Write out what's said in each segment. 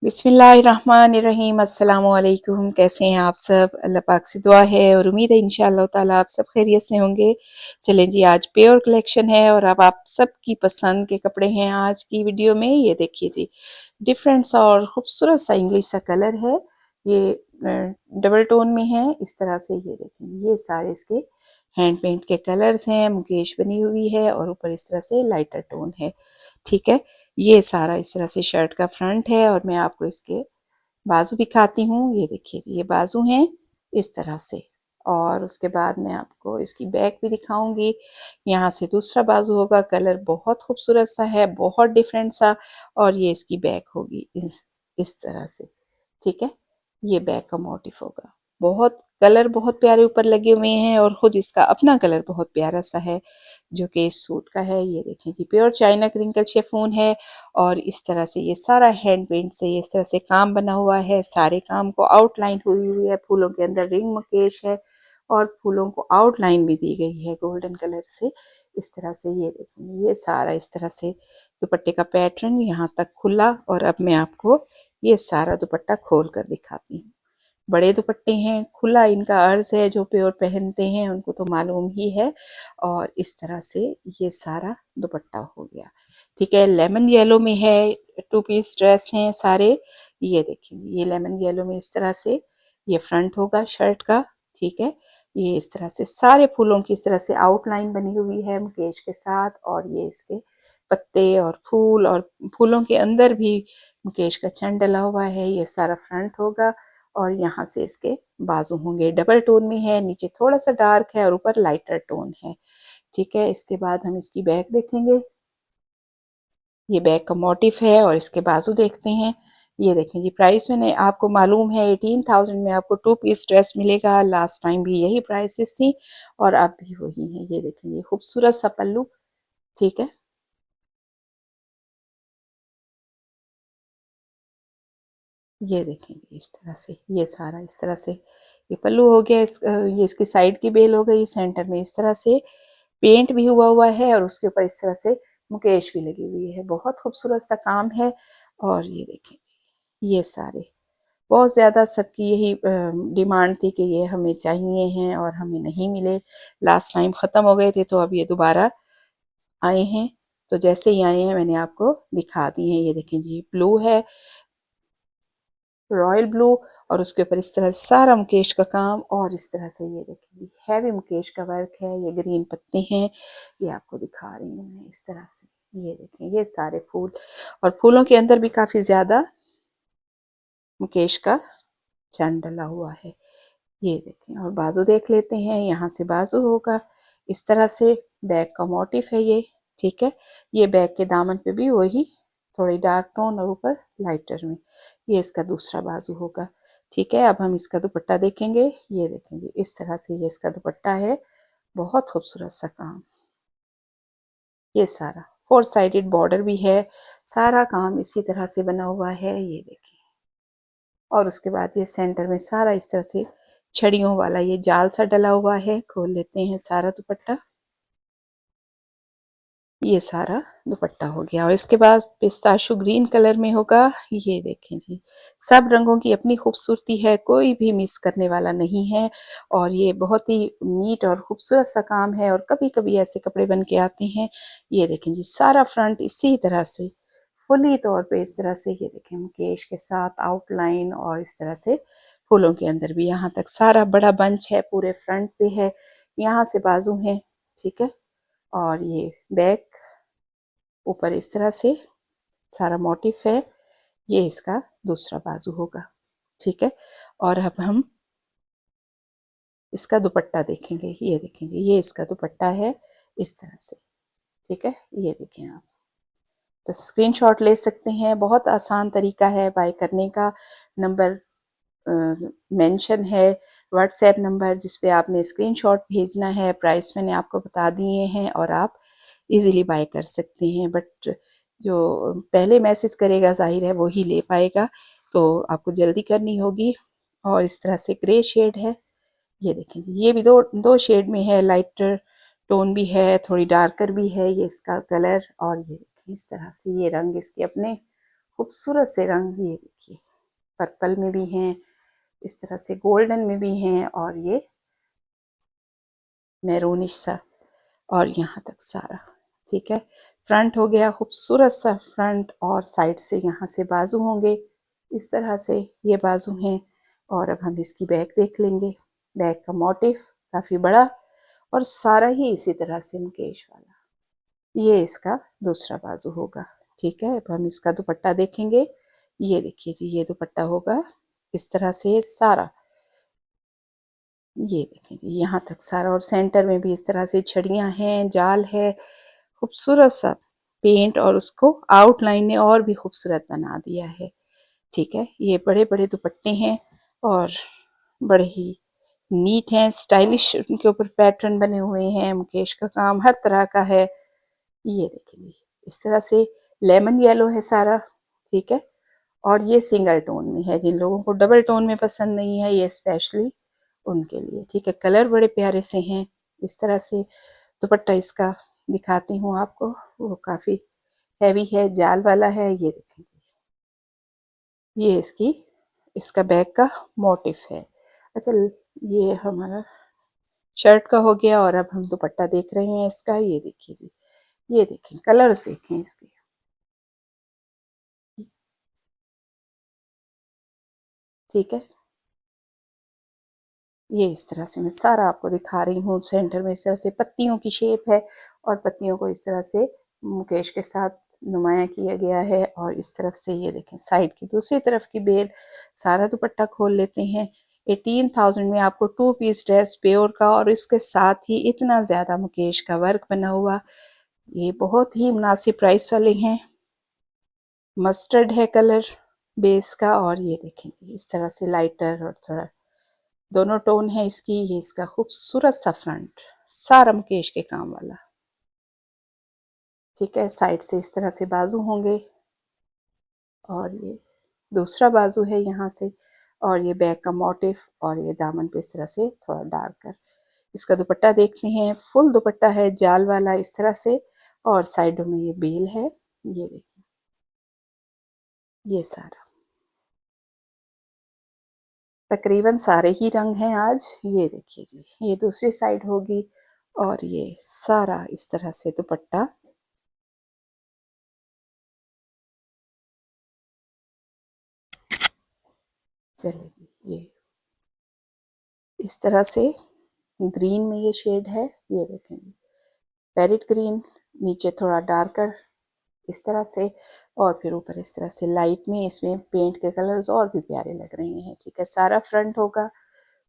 बिस्मिल्लाहिर्रहमानिर्रहीम। अस्सलामुअलैकुम। कैसे हैं आप सब? अल्लाह पाक से दुआ है और उम्मीद है इंशाअल्लाह ताला आप सब खैरियत से होंगे। चलें जी, आज प्योर कलेक्शन है और अब आप सबकी पसंद के कपड़े हैं आज की वीडियो में। ये देखिए जी, डिफरेंट सा और खूबसूरत सा इंग्लिश सा कलर है। ये डबल टोन में है इस तरह से। ये देखें, ये सारे इसके हैंड पेंट के कलर्स हैं। मुकेश बनी हुई है और ऊपर इस तरह से लाइटर टोन है। ठीक है, ये सारा इस तरह से शर्ट का फ्रंट है और मैं आपको इसके बाजू दिखाती हूँ। ये देखिए जी, ये बाजू हैं इस तरह से। और उसके बाद मैं आपको इसकी बैक भी दिखाऊंगी। यहाँ से दूसरा बाजू होगा। कलर बहुत खूबसूरत सा है, बहुत डिफरेंट सा। और ये इसकी बैक होगी इस तरह से। ठीक है, ये बैक का मोटिव होगा। बहुत कलर बहुत प्यारे ऊपर लगे हुए हैं और खुद इसका अपना कलर बहुत प्यारा सा है जो कि इस सूट का है। ये देखें जी, प्योर चाइना क्रिंकल शिफॉन है और इस तरह से ये सारा हैंड पेंट से इस तरह से काम बना हुआ है। सारे काम को आउटलाइन हुई हुई है। फूलों के अंदर रिंग मुकेश है और फूलों को आउटलाइन भी दी गई है गोल्डन कलर से इस तरह से। ये देखें, ये सारा इस तरह से दुपट्टे का पैटर्न यहाँ तक खुला। और अब मैं आपको ये सारा दुपट्टा खोल कर दिखाती हूँ। बड़े दुपट्टे हैं, खुला इनका अर्ज है। जो प्योर पहनते हैं उनको तो मालूम ही है। और इस तरह से ये सारा दुपट्टा हो गया। ठीक है, लेमन येलो में है। टू पीस ड्रेस हैं सारे। ये देखिए, ये लेमन येलो में इस तरह से ये फ्रंट होगा शर्ट का। ठीक है, ये इस तरह से सारे फूलों की इस तरह से आउटलाइन बनी हुई है मुकेश के साथ। और ये इसके पत्ते और फूल और फूलों के अंदर भी मुकेश का चंद डला हुआ है। ये सारा फ्रंट होगा और यहाँ से इसके बाजू होंगे। डबल टोन में है, नीचे थोड़ा सा डार्क है और ऊपर लाइटर टोन है। ठीक है, इसके बाद हम इसकी बैक देखेंगे। ये बैक का मोटिफ है और इसके बाजू देखते हैं। ये देखें जी, प्राइस मैंने आपको मालूम है 18,000 में आपको टू पीस ड्रेस मिलेगा। लास्ट टाइम भी यही प्राइसेस थी और अब भी वही है। ये देखें, ये खूबसूरत सा पल्लू। ठीक है, ये देखेंगे इस तरह से, ये सारा इस तरह से ये पल्लू हो गया। ये इसकी साइड की बेल हो गई। सेंटर में इस तरह से पेंट भी हुआ हुआ है और उसके ऊपर इस तरह से मुकेश भी लगी हुई है। बहुत खूबसूरत सा काम है। और ये देखें, ये सारे बहुत ज़्यादा सबकी यही डिमांड थी कि ये हमें चाहिए हैं और हमें नहीं मिले। लास्ट टाइम ख़त्म हो गए थे तो अब ये दोबारा आए हैं। तो जैसे ही आए हैं मैंने आपको दिखा दी हैं। ये देखें जी, ब्लू है, रॉयल ब्लू। और उसके ऊपर इस तरह से सारा मुकेश का काम। और इस तरह से ये देखिए, हैवी मुकेश का वर्क है। ये ग्रीन पत्ते हैं, ये आपको दिखा रही हूँ मैं इस तरह से। ये देखें, ये सारे फूल और फूलों के अंदर भी काफ़ी ज़्यादा मुकेश का चंद डला हुआ है। ये देखें, और बाजू देख लेते हैं। यहाँ से बाजू होगा इस तरह से। बैक का मोटिफ है ये। ठीक है, ये बैक के दामन पे भी वही थोड़ी डार्क टोन और ऊपर लाइटर में। ये इसका दूसरा बाजू होगा। ठीक है, अब हम इसका दुपट्टा देखेंगे। ये देखेंगे इस तरह से ये इसका दुपट्टा है। बहुत खूबसूरत सा काम। ये सारा फोर साइडेड बॉर्डर भी है। सारा काम इसी तरह से बना हुआ है। ये देखिए, और उसके बाद ये सेंटर में सारा इस तरह से छड़ियों वाला ये जाल सा डला हुआ है। खोल लेते हैं सारा दुपट्टा। ये सारा दुपट्टा हो गया और इसके बाद पिस्ताशु ग्रीन कलर में होगा। ये देखें जी, सब रंगों की अपनी खूबसूरती है, कोई भी मिस करने वाला नहीं है। और ये बहुत ही नीट और खूबसूरत सा काम है और कभी कभी ऐसे कपड़े बन के आते हैं। ये देखें जी, सारा फ्रंट इसी तरह से फुली तौर पे इस तरह से। ये देखें, मुकेश के साथ आउटलाइन और इस तरह से फूलों के अंदर भी यहाँ तक सारा बड़ा बंच है, पूरे फ्रंट पे है। यहाँ से बाजू है। ठीक है, और ये बैक ऊपर इस तरह से सारा मोटिफ है। ये इसका दूसरा बाजू होगा। ठीक है, और अब हम इसका दुपट्टा देखेंगे। ये देखेंगे, ये इसका दुपट्टा है इस तरह से। ठीक है, ये देखें आप, तो स्क्रीनशॉट ले सकते हैं। बहुत आसान तरीका है बाय करने का। नंबर मेंशन है, व्हाट्सएप नंबर, जिस पे आपने स्क्रीनशॉट भेजना है। प्राइस मैंने आपको बता दिए हैं और आप इजीली बाय कर सकते हैं। बट जो पहले मैसेज करेगा जाहिर है वो ही ले पाएगा, तो आपको जल्दी करनी होगी। और इस तरह से ग्रे शेड है। ये देखेंगे, ये भी दो दो शेड में है। लाइटर टोन भी है, थोड़ी डार्कर भी है ये इसका कलर। और ये देखिए इस तरह से ये रंग इसके अपने खूबसूरत से रंग, ये देखिए पर्पल में भी हैं, इस तरह से गोल्डन में भी हैं, और ये मैरूनिश सा, और यहाँ तक सारा। ठीक है, फ्रंट हो गया खूबसूरत सा फ्रंट, और साइड से यहाँ से बाजू होंगे, इस तरह से ये बाजू हैं। और अब हम इसकी बैक देख लेंगे। बैक का मोटिफ काफ़ी बड़ा, और सारा ही इसी तरह से मुकेश वाला। ये इसका दूसरा बाजू होगा। ठीक है, अब हम इसका दुपट्टा देखेंगे। ये देखिए जी, ये दुपट्टा होगा इस तरह से सारा, ये देखें जी यहाँ तक सारा, और सेंटर में भी इस तरह से छड़ियाँ हैं, जाल है, खूबसूरत सा पेंट, और उसको आउटलाइन ने और भी खूबसूरत बना दिया है। ठीक है, ये बड़े बड़े दुपट्टे हैं और बड़े ही नीट हैं, स्टाइलिश उनके ऊपर पैटर्न बने हुए हैं, मुकेश का काम हर तरह का है। ये देखेंगे इस तरह से लेमन येलो है सारा। ठीक है, और ये सिंगल टोन में है, जिन लोगों को डबल टोन में पसंद नहीं है, ये स्पेशली उनके लिए। ठीक है, कलर बड़े प्यारे से हैं। इस तरह से दुपट्टा इसका दिखाती हूँ आपको, वो काफ़ी हैवी है, जाल वाला है। ये देखें जी, ये इसका बैक का मोटिफ है। अच्छा, ये हमारा शर्ट का हो गया, और अब हम दुपट्टा देख रहे हैं इसका। ये देखिए जी, ये देखें कलर्स देखें इसके। ठीक है, ये इस तरह से मैं सारा आपको दिखा रही हूँ। सेंटर में इस तरह से पत्तियों की शेप है, और पत्तियों को इस तरह से मुकेश के साथ नुमाया किया गया है। और इस तरफ से ये देखें साइड की दूसरी तरफ की बेल। सारा दुपट्टा खोल लेते हैं। 18,000 में आपको 2 पीस ड्रेस प्योर का, और इसके साथ ही इतना ज़्यादा मुकेश का वर्क बना हुआ, ये बहुत ही मुनासिब प्राइस वाले हैं। मस्टर्ड है कलर बेस का, और ये देखेंगे इस तरह से लाइटर और थोड़ा दोनों टोन है इसकी। ये इसका खूबसूरत सा फ्रंट, सारा मुकेश के काम वाला। ठीक है, साइड से इस तरह से बाजू होंगे, और ये दूसरा बाजू है यहाँ से, और ये बैक का मोटिफ, और ये दामन पे इस तरह से थोड़ा डार्क कर। इसका दुपट्टा देखते हैं, फुल दुपट्टा है जाल वाला इस तरह से, और साइडों में ये बेल है। ये देखिए, ये सारा तकरीबन सारे ही रंग हैं आज। ये देखिए जी, ये दूसरी साइड होगी, और ये सारा इस तरह से दुपट्टा। चलेगी, ये इस तरह से ग्रीन में ये शेड है। ये देखेंगे पैरेट ग्रीन, नीचे थोड़ा डार्कर इस तरह से, और फिर ऊपर इस तरह से लाइट में। इसमें पेंट के कलर्स और भी प्यारे लग रहे हैं। ठीक है, सारा फ्रंट होगा,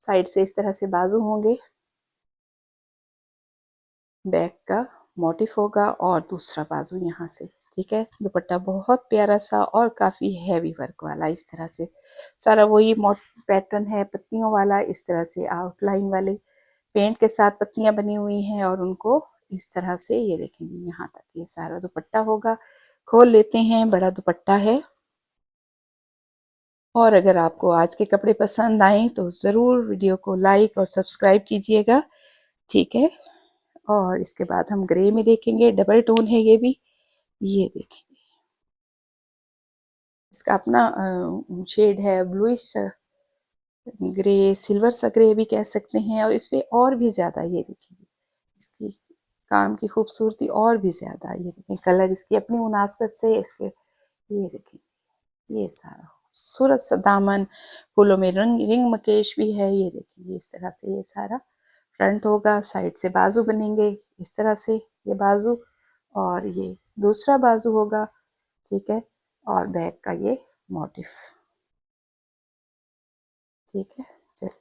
साइड से इस तरह से बाजू होंगे, बैक का मोटिफ होगा, और दूसरा बाजू यहाँ से। ठीक है, दुपट्टा बहुत प्यारा सा और काफ़ी हैवी वर्क वाला, इस तरह से सारा वही पैटर्न है पत्तियों वाला, इस तरह से आउटलाइन वाले पेंट के साथ पत्तियां बनी हुई हैं, और उनको इस तरह से ये देखेंगे यहाँ तक ये सारा दुपट्टा होगा। खोल लेते हैं, बड़ा दुपट्टा है। और अगर आपको आज के कपड़े पसंद आए तो ज़रूर वीडियो को लाइक और सब्सक्राइब कीजिएगा। ठीक है, और इसके बाद हम ग्रे में देखेंगे, डबल टोन है ये भी। ये देखेंगे इसका अपना शेड है, ब्लूइश ग्रे, सिल्वर सा ग्रे भी कह सकते हैं, और इस पे और भी ज़्यादा ये देखिए इसकी काम की खूबसूरती और भी ज़्यादा। ये देखें कलर इसकी अपनी मुनासबत से इसके, ये देखें ये सारा खूबसूरत सा दामन, फूलों में रिंग मकेश भी है। ये देखिए इस तरह से ये सारा फ्रंट होगा, साइड से बाजू बनेंगे इस तरह से, ये बाजू, और ये दूसरा बाजू होगा। ठीक है, और बैक का ये मोटिफ। ठीक है, चलिए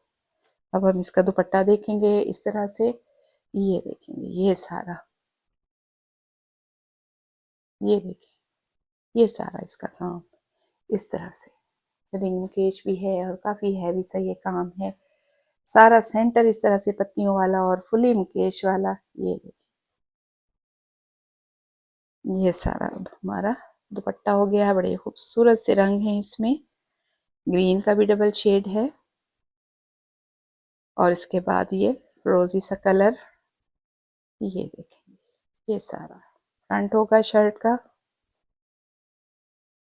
अब हम इसका दुपट्टा देखेंगे इस तरह से। ये देखेंगे ये सारा, ये देखें ये सारा इसका काम इस तरह से, रिंग मुकेश भी है, और काफ़ी हैवी सा ये काम है। सारा सेंटर इस तरह से पत्तियों वाला और फुली मुकेश वाला। ये देखिए ये सारा अब हमारा दुपट्टा हो गया है। बड़े खूबसूरत से रंग हैं इसमें, ग्रीन का भी डबल शेड है, और इसके बाद ये रोजी सा कलर। ये देखेंगे ये सारा फ्रंट होगा शर्ट का,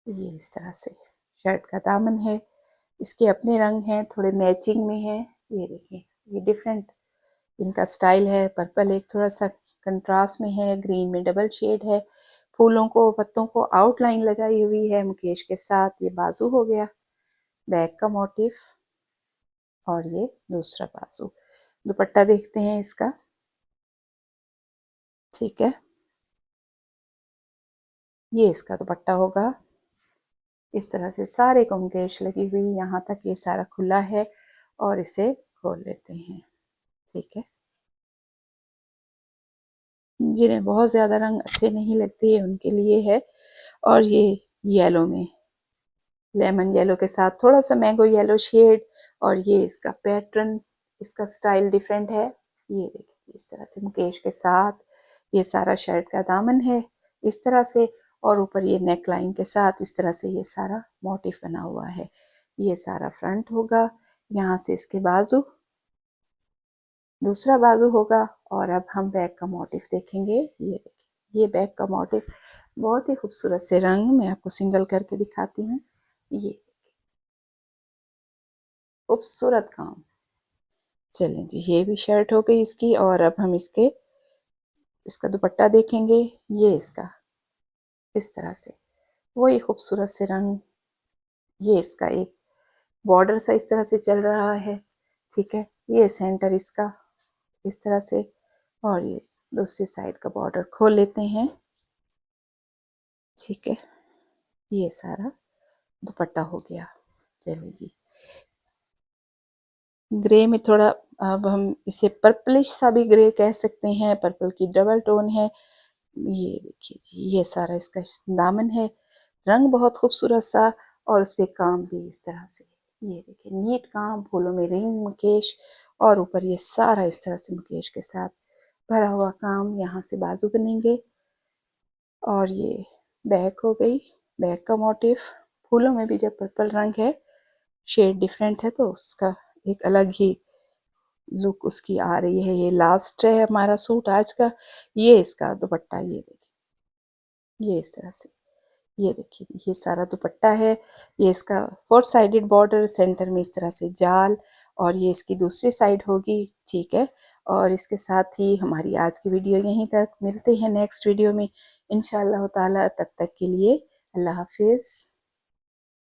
ये इस तरह से शर्ट का दामन है। इसके अपने रंग हैं, थोड़े मैचिंग में हैं। ये देखिए, ये डिफरेंट इनका स्टाइल है। पर्पल एक थोड़ा सा कंट्रास्ट में है, ग्रीन में डबल शेड है। फूलों को, पत्तों को आउटलाइन लगाई हुई है मुकेश के साथ। ये बाजू हो गया, बैक का मोटिव, और ये दूसरा बाजू। दुपट्टा देखते हैं इसका। ठीक है, ये इसका दुपट्टा होगा। इस तरह से सारे को मुकेश लगी हुई, यहाँ तक ये सारा खुला है, और इसे खोल लेते हैं। ठीक है, जिन्हें बहुत ज़्यादा रंग अच्छे नहीं लगते उनके लिए है। और ये येलो में, लेमन येलो के साथ थोड़ा सा मैंगो येलो शेड, और ये इसका पैटर्न, इसका स्टाइल डिफरेंट है। ये देखिए, इस तरह से मुकेश के साथ ये सारा शर्ट का दामन है इस तरह से, और ऊपर ये नेक लाइन के साथ इस तरह से ये सारा मोटिफ बना हुआ है। ये सारा फ्रंट होगा। यहाँ से इसके बाजू, दूसरा बाजू होगा। और अब हम बैक का मोटिफ देखेंगे। ये देखिए, ये बैक का मोटिफ बहुत ही खूबसूरत से रंग, मैं आपको सिंगल करके दिखाती हूँ। ये खूबसूरत काम। चलें जी, ये भी शर्ट हो गई इसकी। और अब हम इसका दुपट्टा देखेंगे। ये इसका इस तरह से वही खूबसूरत से रंग। ये इसका एक बॉर्डर सा इस तरह से चल रहा है। ठीक है, ये सेंटर इसका इस तरह से, और ये दूसरी साइड का बॉर्डर खोल लेते हैं। ठीक है, ये सारा दुपट्टा हो गया। चलिए जी, ग्रे में थोड़ा, अब हम इसे पर्पलिश सा भी ग्रे कह सकते हैं, पर्पल की डबल टोन है। ये देखिए जी, ये सारा इसका दामन है। रंग बहुत खूबसूरत सा, और उस पे काम भी इस तरह से। ये देखिए, नीट काम, फूलों में रिंग मुकेश, और ऊपर ये सारा इस तरह से मुकेश के साथ भरा हुआ काम। यहाँ से बाजू बनेंगे, और ये बैक हो गई, बैक का मोटिफ। फूलों में भी जब पर्पल रंग है, शेड डिफरेंट है, तो उसका एक अलग ही लुक उसकी आ रही है। ये लास्ट है हमारा सूट आज का। ये इसका दुपट्टा, ये देखिए, ये इस तरह से, ये देखिए, ये सारा दुपट्टा है। ये इसका फोर साइडेड बॉर्डर, सेंटर में इस तरह से जाल, और ये इसकी दूसरी साइड होगी। ठीक है, और इसके साथ ही हमारी आज की वीडियो यहीं तक। मिलते हैं नेक्स्ट वीडियो में इंशाअल्लाह ताला। तब तक के लिए अल्लाह हाफिज़।